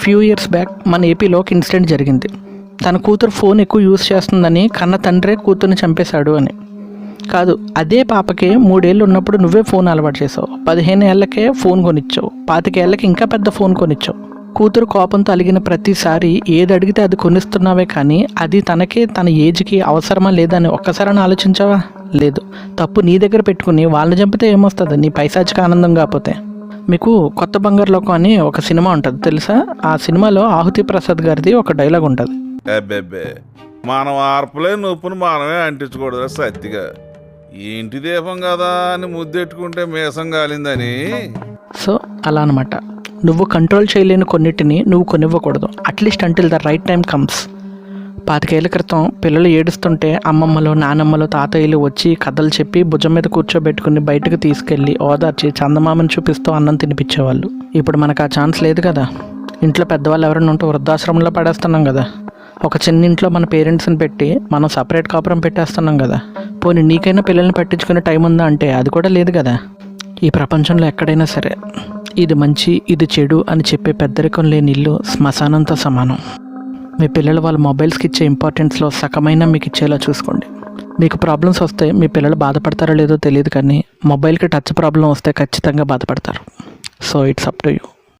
Few years back మన ఏపీలో ఒక ఇన్సిడెంట్ జరిగింది. తన కూతురు ఫోన్ ఎక్కువ యూజ్ చేస్తుందని కన్న తండ్రే కూతుర్ని చంపేశాడు అని. కాదు, అదే పాపకి 3 ఏళ్ళు ఉన్నప్పుడు నువ్వే ఫోన్ అలవాటు చేసావు. 15 ఏళ్ళకే ఫోన్ కొనిచ్చావు. 25 ఏళ్ళకి ఇంకా పెద్ద ఫోన్ కొనిచ్చావు. కూతురు కోపంతో అలిగిన ప్రతిసారి ఏది అడిగితే అది కొనిస్తున్నావే, కానీ అది తనకి తన ఏజ్కి అవసరమా లేదా అని ఒక్కసారి ఆలోచించావా? లేదు. తప్పు నీ దగ్గర పెట్టుకుని వాళ్ళని చంపితే ఏమొస్తుంది నీ పైశాచిక ఆనందం కాకపోతే? మీకు కొత్త బంగారు లోకం అని ఒక సినిమా ఉంటుంది తెలుసా? ఆ సినిమాలో ఆహుతి ప్రసాద్ గారిది ఒక డైలాగ్ ఉంటుంది. మనం ఆర్పలే నొప్పును మనమే అంటించకూడదు సత్తిగా. ఇంటి దీపం కదా అని ముద్దెట్టుకుంటే మేసం కాలిందని. సో అలా అనమాట. నువ్వు కంట్రోల్ చేయలేని కొన్నిటిని నువ్వు కొనివ్వకూడదు, at least until the right time comes. 25 ఏళ్ల క్రితం పిల్లలు ఏడుస్తుంటే అమ్మమ్మలు, నానమ్మలు, తాతయ్యలు వచ్చి కథలు చెప్పి భుజం మీద కూర్చోబెట్టుకుని బయటకు తీసుకెళ్ళి ఓదార్చి చందమామని చూపిస్తూ అన్నం తినిపించేవాళ్ళు. ఇప్పుడు మనకు ఆ ఛాన్స్ లేదు కదా. ఇంట్లో పెద్దవాళ్ళు ఎవరైనా ఉంటే వృద్ధాశ్రమంలో పడేస్తున్నాం కదా. ఒక చిన్న ఇంట్లో మన పేరెంట్స్ని పెట్టి మనం సపరేట్ కాపురం పెట్టేస్తున్నాం కదా. పోనీ నీకైనా పిల్లల్ని పట్టించుకునే టైం ఉందా అంటే అది కూడా లేదు కదా. ఈ ప్రపంచంలో ఎక్కడైనా సరే ఇది మంచి ఇది చెడు అని చెప్పే పెద్దరికం లేని ఇల్లు శ్మశానంతో సమానం. మీ పిల్లలు వాళ్ళ మొబైల్స్కి ఇచ్చే ఇంపార్టెన్స్లో సగమైన మీకు ఇచ్చేలా చూసుకోండి. మీకు ప్రాబ్లమ్స్ వస్తే మీ పిల్లలు బాధపడతారో లేదో తెలియదు, కానీ మొబైల్కి టచ్ ప్రాబ్లం వస్తే ఖచ్చితంగా బాధపడతారు. So it's up to you.